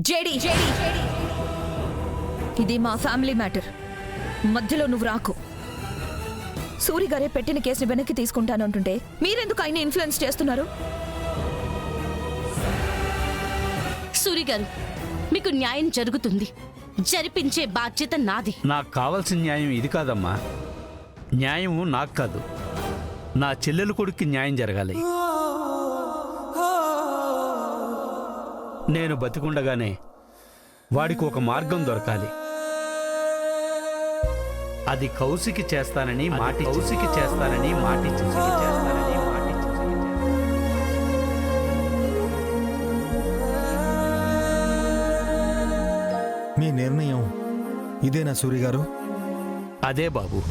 JD, ఇది మా family matter. మధ్యలో నువ్వు రాకు. సూరి గారే పెట్టిన కేసుని వెనక్కి తీసుకుంటానంటుంటే మీరెందుకు ఆయన ఇన్ఫ్లుయెన్స్ చేస్తున్నారు? సూరి గారు, మీకు న్యాయం జరుగుతుంది. జరిపించే బాధ్యత నాది. నాకు కావాల్సిన న్యాయం ఇది కాదమ్మా. న్యాయము నాకు కాదు, నా చెల్లెలు కొడుక్కి న్యాయం జరగాలి. నేను బతికుండగానే వాడికి ఒక మార్గం దొరకాలి. అది కౌశికి చేస్తానని మాటి మీ నిర్ణయం ఇదేనా సూరి గారు? అదే బాబు.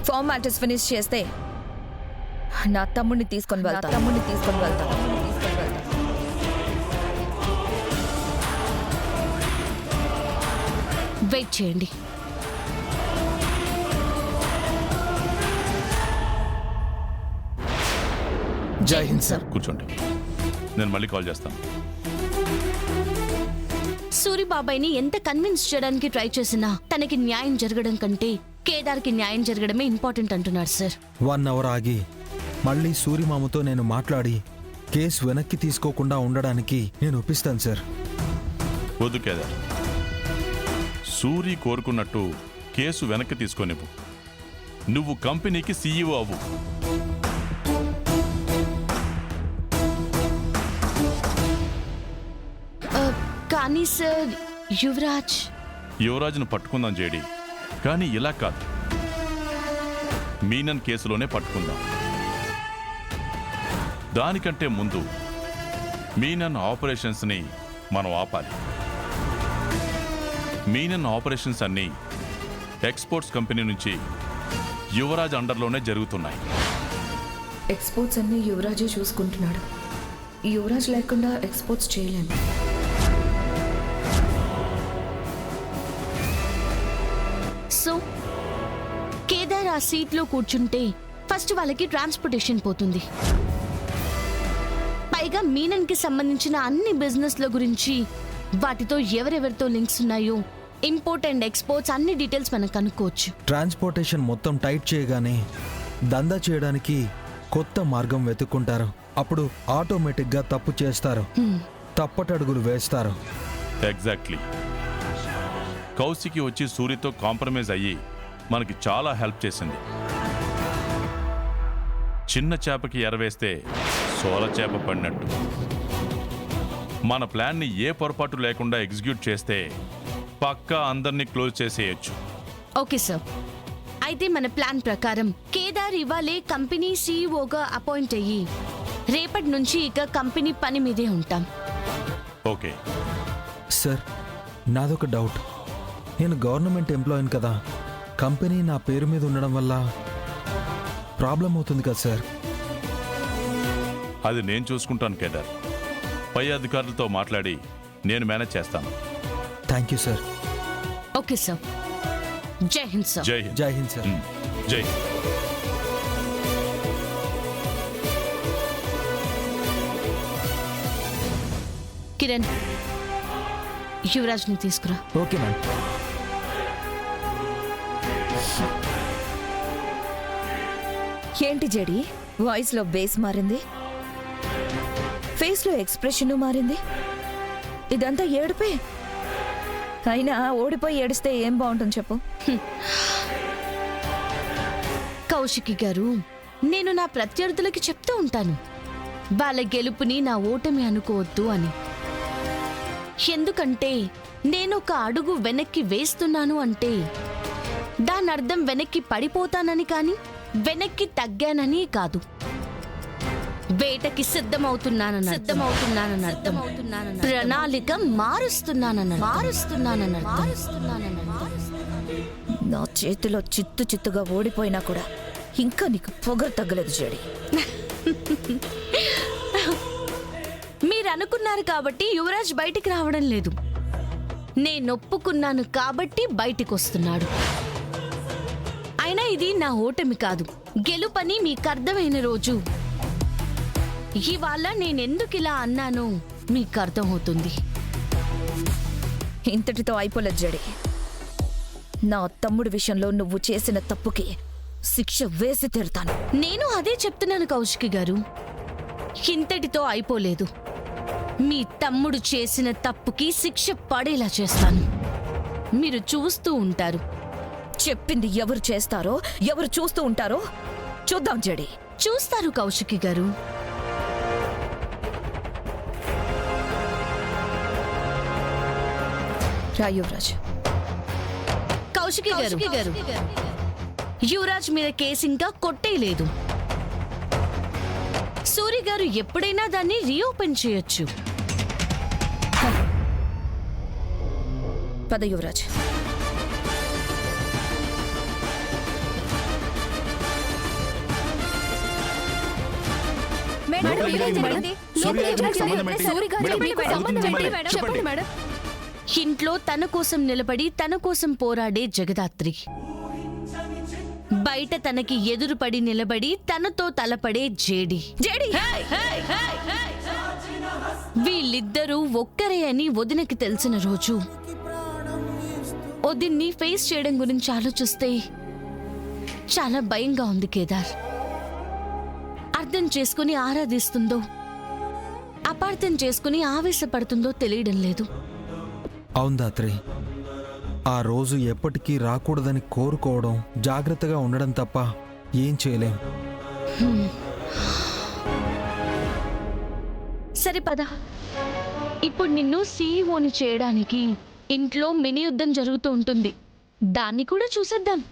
ఫార్మాలిటీస్ ఫినిష్ చేస్తే నా తమ్ముడిని తీసుకొని వెళ్తా. వెయిట్ చేయండి. జై హింద్ సార్. కూర్చోండి, నేను మళ్ళీ కాల్ చేస్తాను. సూరి బాబాయ్ని ఎంత కన్విన్స్ చేయడానికి ట్రై చేసినా తనకి న్యాయం జరగడం కంటే కేదార్కి న్యాయం జరగడమే ఇంపార్టెంట్ అంటున్నాడు సార్. 1 అవర్ ఆగి మళ్ళీ సూరిమామతో నేను మాట్లాడి కేసు వెనక్కి తీసుకోకుండా ఉండడానికి నేను ఒప్పిస్తాను సార్. వద్దు కేదార్, సూరి కోరుకున్నట్టు కేసు వెనక్కి తీసుకొనివ్వు. నువ్వు కంపెనీకి సీఈఓ అవ్వు. కానీ సార్, యువరాజ్ను పట్టుకుందాం జేడి, కానీ ఇలా కాదు. మీనన్ కేసులోనే పట్టుకుందాం. దానికంటే ముందు మీనన్ ఆపరేషన్స్ని మనం ఆపాలి. మీనన్ ఆపరేషన్స్ అన్నీ ఎక్స్పోర్ట్స్ కంపెనీ నుంచి యువరాజ్ అండర్లోనే జరుగుతున్నాయి. ఎక్స్పోర్ట్స్ అన్ని యువరాజే చూసుకుంటున్నాడు. యువరాజ్ లేకుండా ఎక్స్పోర్ట్స్ చేయలేము. సో కేదార్ ఆ సీట్లో కూర్చుంటే ఫస్ట్ వాళ్ళకి ట్రాన్స్పోర్టేషన్ పోతుంది. పైగా మీనన్కి సంబంధించిన అన్ని బిజినెస్ల గురించి, వాటితో ఎవరెవరితో లింక్స్ ఉన్నాయో, ఇంపోర్ట్ అండ్ ఎక్స్పోర్ట్స్ అన్ని డీటెయిల్స్ మనం కనుక్కోవచ్చు. ట్రాన్స్పోర్టేషన్ మొత్తం టైట్ చేయగానే దందా చేయడానికి కొత్త మార్గం వెతుక్కుంటారు. అప్పుడు ఆటోమేటిక్గా తప్పు చేస్తారు, తప్పటడుగులు వేస్తారు. ఎగ్జాక్ట్లీ. కౌశికి వచ్చి సూరితో కాంప్రమైజ్ అయ్యి మనకి చాలా హెల్ప్ చేసింది. చిన్న చేపకి ఎరవేస్తే సోల చేప పడినట్టు. మన ప్లాన్ని ఏ పొరపాటు లేకుండా ఎగ్జిక్యూట్ చేస్తే పక్కా అందరినీ క్లోజ్ చేసేయచ్చు. ఓకే సార్, అయితే మన ప్లాన్ ప్రకారం కేదార్ ఇవాళే కంపెనీ సీఈఓగా అపాయింట్ అయ్యి రేపటి నుంచి ఇక కంపెనీ పని మీదే ఉంటాం. ఓకే సార్, నాదొక డౌట్. నేను గవర్నమెంట్ ఎంప్లాయీని కదా, కంపెనీ నా పేరు మీద ఉండడం వల్ల ప్రాబ్లం అవుతుంది కదా సార్? అది నేను చూసుకుంటాను కేదార్. పై అధికారులతో మాట్లాడి నేను మేనేజ్ చేస్తాను. Thank you sir. Okay sir. జై హింద్ సార్. జై హింద్. జై హింద్ సార్. జై హింద్. కిరణ్, యువరాజ్ని తీసుకురా. Okay ma'am. ఏంటి జేడీ, వాయిస్ లో బేస్ మారింది, ఫేస్ లో ఎక్స్ప్రెషన్ మారింది. ఇదంతా ఏడుపే. అయినా ఓడిపోయి ఏడిస్తే ఏం బాగుంటుంది చెప్పు? కౌశికి గారు, నేను నా ప్రత్యర్థులకి చెప్తూ ఉంటాను, వాళ్ళ గెలుపుని నా ఓటమి అనుకోవద్దు అని. ఎందుకంటే నేను ఒక అడుగు వెనక్కి వేస్తున్నాను అంటే దాని అర్థం వెనక్కి పడిపోతానని కానీ వెనక్కి తగ్గానని కాదు. వేటకి సిద్ధమవుతున్నానని అర్థం. ప్రణాళిక మారుస్తున్నానని నా చేతిలో చిత్తుగా ఓడిపోయినా కూడా ఇంకా నీకు పొగరు తగ్గలేదు జేడీ. మీరు అనుకున్నారు కాబట్టి యువరాజ్ బయటికి రావడం లేదు. నేను ఒప్పుకున్నాను కాబట్టి బయటికి వస్తున్నాడు. అయినా ఇది నా ఓటమి కాదు, గెలుపని మీకు అర్థమైన రోజు ఇవాళ నేనెందుకు ఇలా అన్నాను మీకు అర్థమవుతుంది. ఇంతటితో అయిపోలేదు జడి. నా తమ్ముడి విషయంలో నువ్వు చేసిన తప్పుకి శిక్ష వేసి తీరుతాను. నేను అదే చెప్తున్నాను కౌశికి గారు, ఇంతటితో అయిపోలేదు. మీ తమ్ముడు చేసిన తప్పుకి శిక్ష పడేలా చేస్తాను. మీరు చూస్తూ ఉంటారు. చెప్పింది ఎవరు చేస్తారో, ఎవరు చూస్తూ ఉంటారో చూద్దాం జడి. చూస్తారు కౌశికి గారు. రా యువరాజ్. కౌశికి గారు, యువరాజ్ మీద కేసు ఇంకా కొట్టేయలేదు. సూరి గారు ఎప్పుడైనా దాన్ని రీఓపెన్ చేయొచ్చు. పద యువరాజ్. ఇంట్లో తన కోసం నిలబడి తన కోసం పోరాడే జగదాత్రి, బయట తనకి ఎదురుపడి నిలబడి తనతో తలపడే జేడి. వీళ్ళిద్దరూ ఒక్కరే అని వదినకి తెలిసిన రోజు వదిన్ని ఫేస్ చేయడం గురించి ఆలోచిస్తే చాలా భయంగా ఉంది. కేదార్ అర్థం చేసుకుని ఆరాధిస్తుందో, అపార్థం చేసుకుని ఆవేశపడుతుందో తెలియడం లేదు. అవును దాత్రి, ఆ రోజు ఎప్పటికీ రాకూడదని కోరుకోవడం, జాగ్రత్తగా ఉండడం తప్ప ఏం చేయలేం. సరే పద, ఇప్పుడు నిన్ను సీఈఓని చేయడానికి ఇంట్లో మినీ యుద్ధం జరుగుతూ ఉంటుంది, దాన్ని కూడా చూసేద్దాం.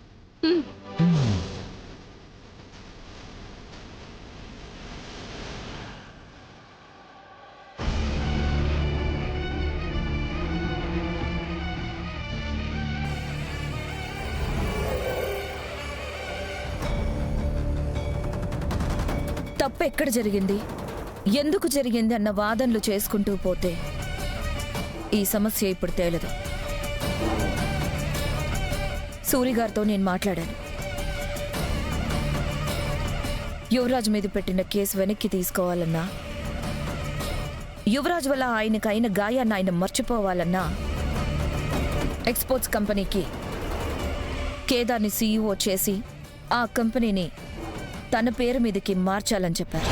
తప్పు ఎక్కడ జరిగింది, ఎందుకు జరిగింది అన్న వాదనలు చేసుకుంటూ పోతే ఈ సమస్య ఇప్పుడు తేలదు. సూరిగారితో నేను మాట్లాడాను. యువరాజ్ మీద పెట్టిన కేసు వెనక్కి తీసుకోవాలన్నా, యువరాజ్ వల్ల ఆయనకైన గాయాన్ని ఆయన మర్చిపోవాలన్నా ఎక్స్పోర్ట్స్ కంపెనీకి కేదార్ని సీఈఓ చేసి ఆ కంపెనీని తన పేరు మీదకి మార్చాలని చెప్పారు.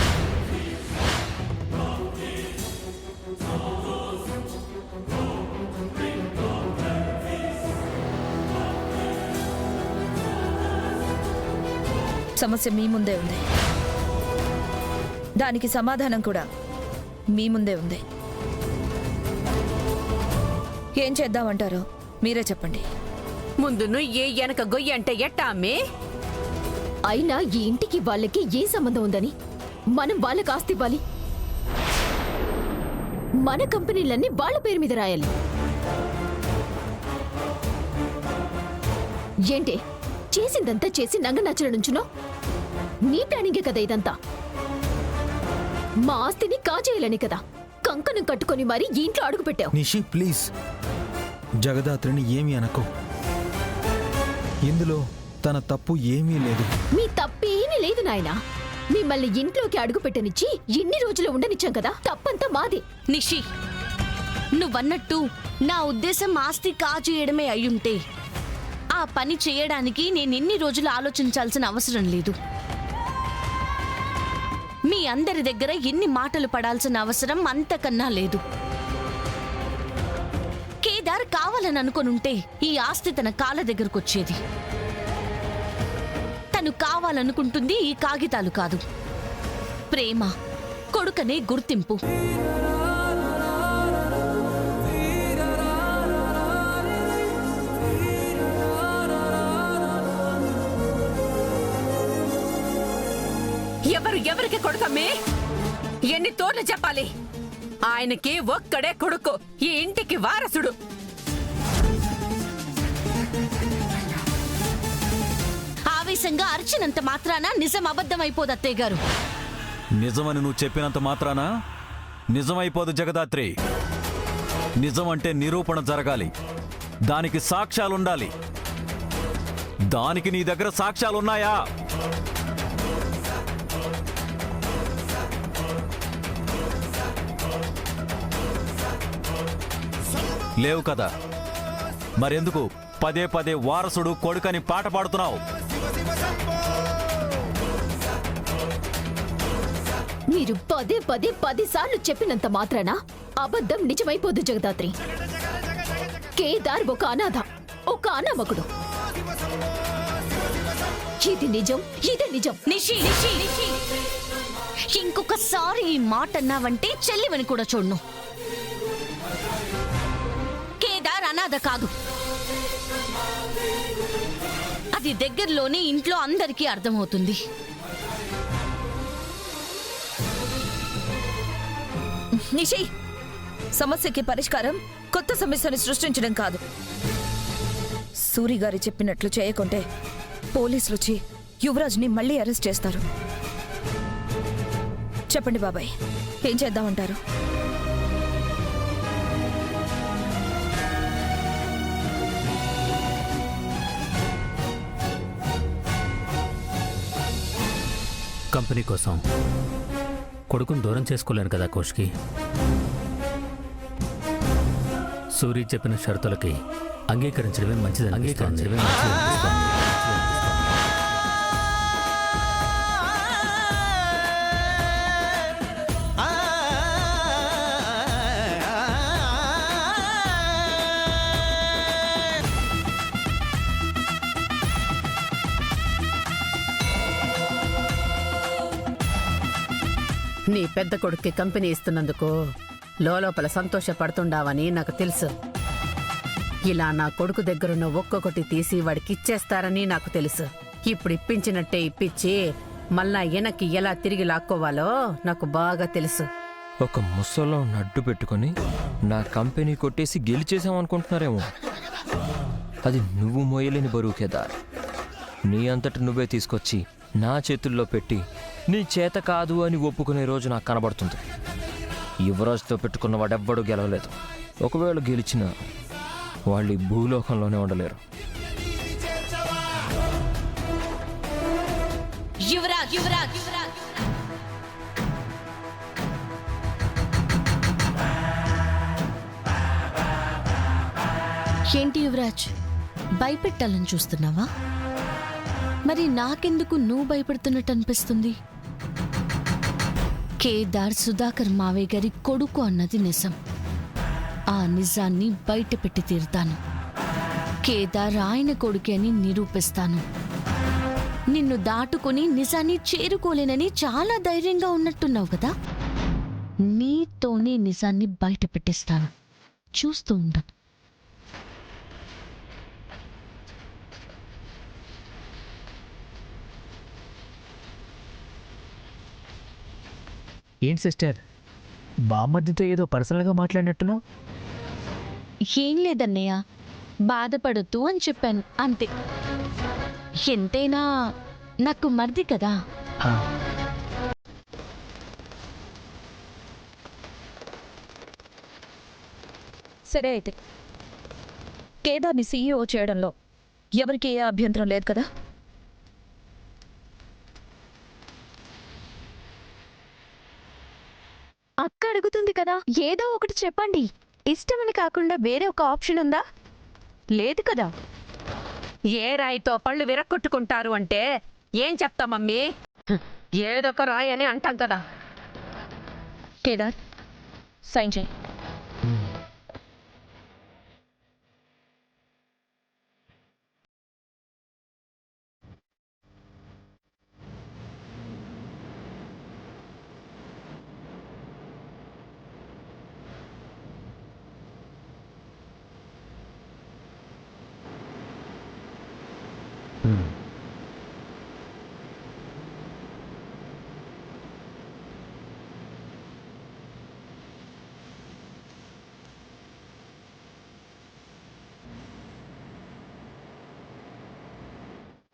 సమస్య మీ ముందే ఉంది, దానికి సమాధానం కూడా మీ ముందే ఉంది. ఏం చేద్దామంటారో మీరే చెప్పండి. ముందు నుయ్యే వెనక గొయ్యి అంటే ఎట్టా అమ్మే? అయినా ఈ ఇంటికి వాళ్ళకి ఏ సంబంధం ఉందని మనం వాళ్ళకి ఆస్తి ఇవ్వాలి? మన కంపెనీలన్నీ వాళ్ళ పేరు మీద రాయాలి. ఏంటే చేసిందంతా చేసి నంగనచ్చల నుంచునో? నీ ప్లానింగే కదా ఇదంతా. మా ఆస్తిని కాజేయాలని కదా కంకణం కట్టుకొని మరి ఈ ఇంట్లో అడుగు పెట్టావు. నిషి ప్లీజ్, జగదాత్రిని ఏమీ అనకు. ఇందులో తన తప్పు ఏమీ లేదు. మీ తప్పేమీ లేదు నాయనా. మిమ్మల్ని ఇంట్లోకి అడుగు పెట్టనిచ్చి ఇన్ని రోజులు ఉండనిచ్చాం కదా, తప్పంతా మాది. నిషి, నువ్వన్నట్టు నా ఉద్దేశం ఆస్తి కాజేయడమే అయ్యుంటే ఆ పని చేయడానికి నేను ఎన్ని రోజులు ఆలోచించాల్సిన అవసరం లేదు. మీ అందరి దగ్గర ఎన్ని మాటలు పడాల్సిన అవసరం అంతకన్నా లేదు. కేదార్ కావాలని అనుకొనుంటే ఈ ఆస్తి తన కాళ్ళ దగ్గరకొచ్చేది. తను కావాలనుకుంటుంది ఈ కాగితాలు కాదు, ప్రేమ, కొడుకనే గుర్తింపు. ఎవరు ఎవరికి కొడుకమ్మే? ఎన్ని తోడ్లు చెప్పాలి? ఆయనకి ఒక్కడే కొడుకు, ఈ ఇంటికి వారసుడు. ఆవేశంగా అరిచినంత మాత్రాన నిజం అబద్ధం అయిపోదు అత్తయ్య గారు. నిజమని నువ్వు చెప్పినంత మాత్రాన నిజమైపోదు జగదాత్రి. నిజం అంటే నిరూపణ జరగాలి, దానికి సాక్ష్యాలుండాలి. దానికి నీ దగ్గర సాక్ష్యాలున్నాయా? లేవు కదా, మరెందుకు పదే పదే వారసుడు కొడుకని పాట పాడుతున్నావు? మీరు పదే పదే 10 సార్లు చెప్పినంత మాత్రాన అబద్ధం నిజమైపోదు జగదాత్రి. కేదార్ ఒక అనాథ, ఒక అనామకుడు. ఇది నిజం, ఇదే నిజం. నిషి నిషి నిషి ఇంకొకసారి ఈ మాట అన్నావంటే చెల్లివని కూడా చూడను. కేదార్ అనాథ కాదు, అది దగ్గరలోనే ఇంట్లో అందరికీ అర్థమవుతుంది. నిషి, సమస్యకి పరిష్కారం కొత్త సమస్యను సృష్టించడం కాదు. సూరి గారి చెప్పినట్లు చేయకుంటే పోలీసులు వచ్చి యువరాజ్ని మళ్ళీ అరెస్ట్ చేస్తారు. చెప్పండి బాబాయ్, ఏం చేద్దామంటారు? కంపెనీ కోసం కొడుకును దూరం చేసుకోలేను కదా కోష్కి. సూరి చెప్పిన షరతులకి అంగీకరించడమే మంచిదని అనిపిస్తోంది. నీ పెద్ద కొడుక్కి కంపెనీ ఇస్తున్నందుకు లోపల సంతోషపడుతుండావని నాకు తెలుసు. ఇలా నా కొడుకు దగ్గరున్న ఒక్కొక్కటి తీసి వాడికి ఇచ్చేస్తారని నాకు తెలుసు. ఇప్పుడు ఇప్పించినట్టే ఇప్పించి మళ్ళా వెనక్కి ఎలా తిరిగి లాక్కోవాలో నాకు బాగా తెలుసు. ఒక ముసలో అడ్డు పెట్టుకొని నా కంపెనీ కొట్టేసి గెలిచేసామనుకుంటున్నారేమో. అది నువ్వు మోయలేని బరువు కేదార్. నీ అంతటి నువ్వే తీసుకొచ్చి నా చేతుల్లో పెట్టి నీ చేత కాదు అని ఒప్పుకునే రోజు నాకు కనబడుతుంది. యువరాజ్తో పెట్టుకున్న వాడెవ్వడూ గెలవలేదు. ఒకవేళ గెలిచినా వాళ్ళు ఈ భూలోకంలోనే ఉండలేరు. యువరాజ్ యువరాజ్ ఏంటి యువరాజ్, భయపెట్టాలని చూస్తున్నావా? మరి నాకెందుకు నువ్వు భయపడుతున్నట్టు అనిపిస్తుంది? కేదార్ సుధాకర్ మావయ్య గారి కొడుకు అన్నది నిజం. ఆ నిజాన్ని బయట పెట్టి తీరుతాను. కేదార్ ఆయన కొడుకే అని నిరూపిస్తాను. నిన్ను దాటుకుని నిజాన్ని చేరుకోలేనని చాలా ధైర్యంగా ఉన్నట్టున్నావు కదా. నీతోనే నిజాన్ని బయట పెట్టేస్తాను. చూస్తూ ఉండు. ఏంటి సిస్టర్, బామ్మర్దితో ఏదో పర్సనల్గా మాట్లాడినట్టున్నావు? ఏం లేదన్నయ్య, బాధపడద్దు అని చెప్పాను అంతే. ఎంతైనా నాకు మర్ది కదా. సరే అయితే, కేదార్ని సీఈఓ చేయడంలో ఎవరికి ఏ అభ్యంతరం లేదు కదా? అక్క అడుగుతుంది కదా, ఏదో ఒకటి చెప్పండి. ఇష్టమని కాకుండా వేరే ఒక ఆప్షన్ ఉందా? లేదు కదా. ఏ రాయితో పళ్ళు విరక్కొట్టుకుంటారు అంటే ఏం చెప్తా మమ్మీ? ఏదొక రాయి అని అంటాం కదా. కేదార్, సైన్ చేయి.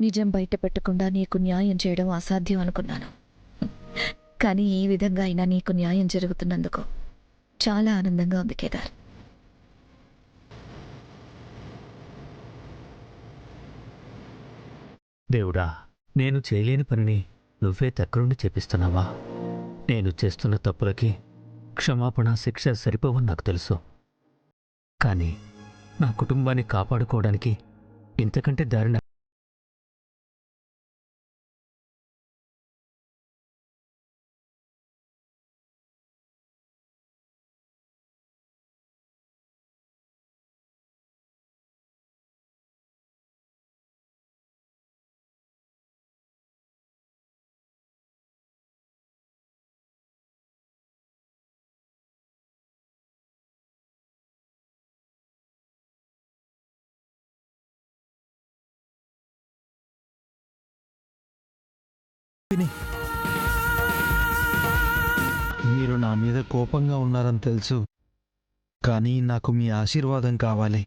నిజం బయట పెట్టకుండా నీకు న్యాయం చేయడం అసాధ్యం అనుకున్నాను. కానీ ఈ విధంగా అయినా నీకు న్యాయం జరుగుతున్నందుకు చాలా ఆనందంగా ఉంది కేదార్. దేవుడా, నేను చేయలేని పనిని నువ్వే దగ్గరుండి చేపిస్తున్నావా? నేను చేస్తున్న తప్పులకి క్షమాపణ, శిక్ష సరిపోవని నాకు తెలుసు. కానీ నా కుటుంబాన్ని కాపాడుకోవడానికి ఇంతకంటే దారి మీరు నా మీద కోపంగా ఉన్నారని తెలుసు, కానీ నాకు మీ ఆశీర్వాదం కావాలి.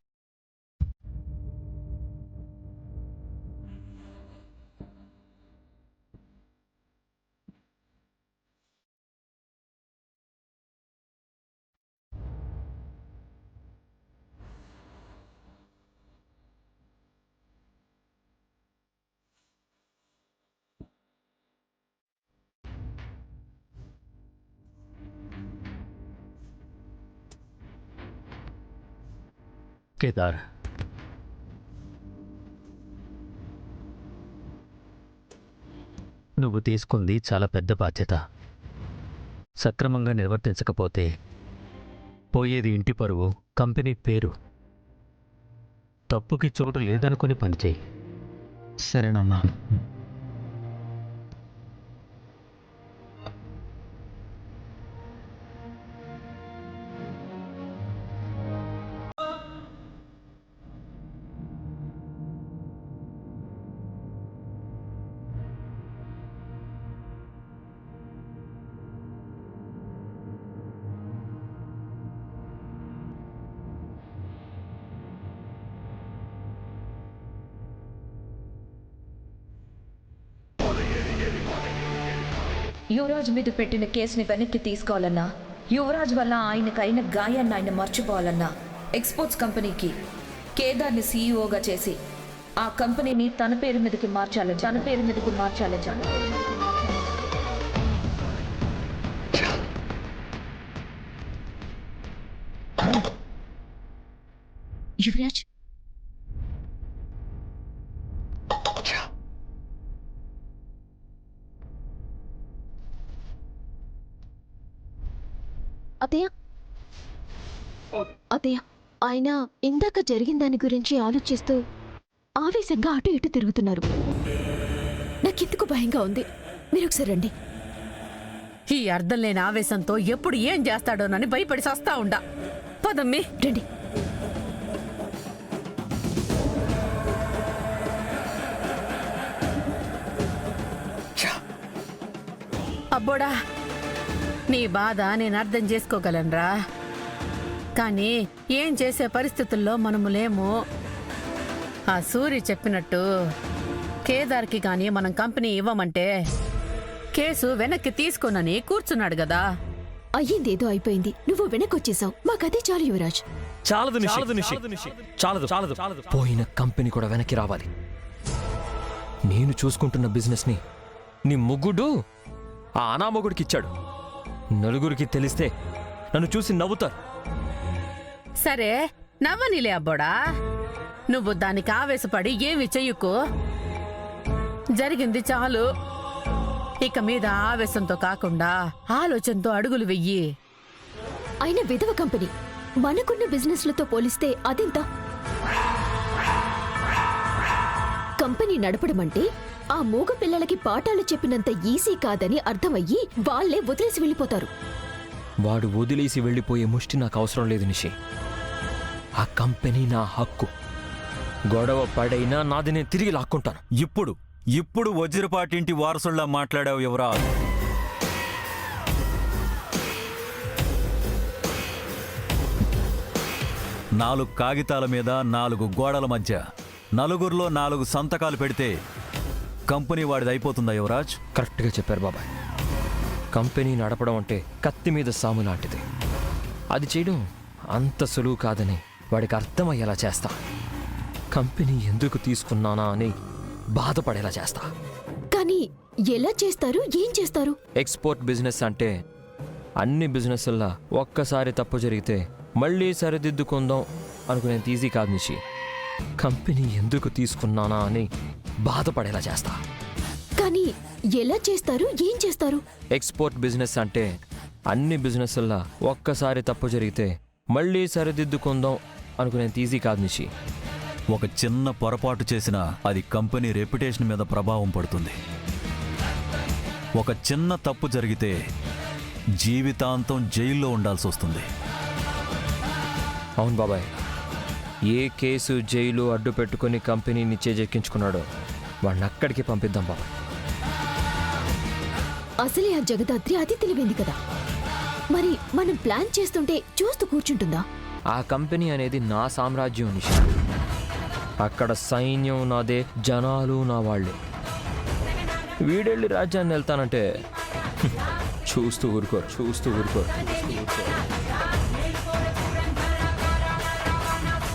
కేదార్, నువ్వు తీసుకుంది చాలా పెద్ద బాధ్యత. సక్రమంగా నిర్వర్తించకపోతే పోయేది ఇంటి పరువు, కంపెనీ పేరు. తప్పుకి చోటు లేదనుకుని పనిచేయి. సరేనన్నా. యువరాజ్ మీద పెట్టిన కేసుని వెనక్కి తీసుకోవాలన్నా, యువరాజ్ వల్ల ఆయనకైన గాయాన్ని ఆయన మర్చిపోవాలన్నా, ఎక్స్పోర్ట్స్ కంపెనీకి కేదార్ని సీఈఓగా చేసి ఆ కంపెనీని తన పేరు మీదకి మార్చాలి. యువరాజ్, అత్తయ్య, ఆయన ఇందాక జరిగిన దాని గురించి ఆలోచిస్తూ ఆవేశంగా అటు ఇటు తిరుగుతున్నారు. నాకెందుకు భయంగా ఉంది. మీరు ఒకసారి రండి. ఈ అర్థం లేని ఆవేశంతో ఎప్పుడు ఏం చేస్తాడోనని భయపడి సస్తా ఉండా. పదమ్మి, రండి. అబ్బోడా, నీ బాధ నేను అర్థం చేసుకోగలనురా. కానీ ఏం చేసే పరిస్థితుల్లో మనము లేము. ఆ సూరి చెప్పినట్టు కేదార్కి కానీ మనం కంపెనీ ఇవ్వమంటే కేసు వెనక్కి తీసుకోనని కూర్చున్నాడు కదా. అయ్యిందేదో అయిపోయింది. నువ్వు వెనక్కొచ్చేసావు. మాకదే చాలు యువరాజ్. చాలదు. పోయిన కంపెనీ కూడా వెనక్కి రావాలి. నేను చూసుకుంటున్న బిజినెస్ని నీ ముగ్గుడు ఆ అనామొగుడికి ఇచ్చాడు. నలుగురికి తెలిస్తే నన్ను చూసి నవ్వుతారు. సరే, నవ్వనిలే అబ్బోడా. నువ్వు దానికి ఆవేశపడి ఏమి చెయ్యకు. జరిగింది చాలు. ఇక మీద ఆవేశంతో కాకుండా ఆలోచనతో అడుగులు వెయ్యి. అయిన విధవ కంపెనీ మనకున్న బిజినెస్లతో పోలిస్తే అదెంత? కంపెనీ నడపడం అంటే ఆ మూగ పిల్లలకి పాఠాలు చెప్పినంత ఈజీ కాదని అర్థమయ్యి వాళ్లే వదిలేసి వెళ్ళిపోతారు. వాడు వదిలేసి వెళ్ళిపోయే ముష్టి నాకు అవసరం లేదు నిషి. ఆ కంపెనీ నా హక్కు. గొడవ పడైనా నాది నేను తిరిగి లాక్కుంటాను. ఇప్పుడు వజ్రపాటింటి వారసుల్లా మాట్లాడావు యువరాజ్. నాలుగు కాగితాల మీద 4 గోడల మధ్య నలుగురిలో 4 సంతకాలు పెడితే కంపెనీ వాడిది అయిపోతుందా యువరాజ్? కరెక్ట్గా చెప్పారు బాబాయ్. కంపెనీ నడపడం అంటే కత్తి మీద సాము లాంటిది. అది చేయడం అంత సులువు కాదని వాడికి అర్థమయ్యేలా చేస్తా. కంపెనీ ఎందుకు తీసుకున్నానా అని బాధపడేలా చేస్తా. కానీ ఎలా చేస్తారు? ఏం చేస్తారు? ఎక్స్పోర్ట్ బిజినెస్ అంటే అన్ని బిజినెస్లా ఒక్కసారి తప్పు జరిగితే మళ్ళీ సరిదిద్దుకుందాం అనుకునేంత ఈజీ కాదు నిషి. కంపెనీ ఎందుకు తీసుకున్నానా అని బాధపడేలా చేస్తా. కానీ ఎలా చేస్తారు, ఏం చేస్తారు? ఎక్స్పోర్ట్ బిజినెస్ అంటే అన్ని బిజినెస్లా ఒక్కసారి తప్పు జరిగితే మళ్ళీ సరిదిద్దుకుందాం అనుకునేంత ఈజీ కాదు నిషి. ఒక చిన్న పొరపాటు చేసినా అది కంపెనీ రెప్యుటేషన్ మీద ప్రభావం పడుతుంది. ఒక చిన్న తప్పు జరిగితే జీవితాంతం జైల్లో ఉండాల్సి వస్తుంది. అవును బాబాయ్, ఏ కేసు జైలు అడ్డు పెట్టుకుని కంపెనీని చేజెక్కించుకున్నాడో వాడిని అక్కడికి పంపిద్దాం బాబాయ్. అసలే ఆ జగదాత్రి అతి తెలివింది కదా, మరి మనం ప్లాన్ చేస్తుంటే చూస్తూ కూర్చుంటుందా? ఆ కంపెనీ అనేది నా సామ్రాజ్యం నిషి. అక్కడ సైన్యం నాదే, జనాలు నా వాళ్ళే. వీడెళ్ళి రాజ్యాన్ని వెళ్తానంటే చూస్తూ ఊరుకోరు.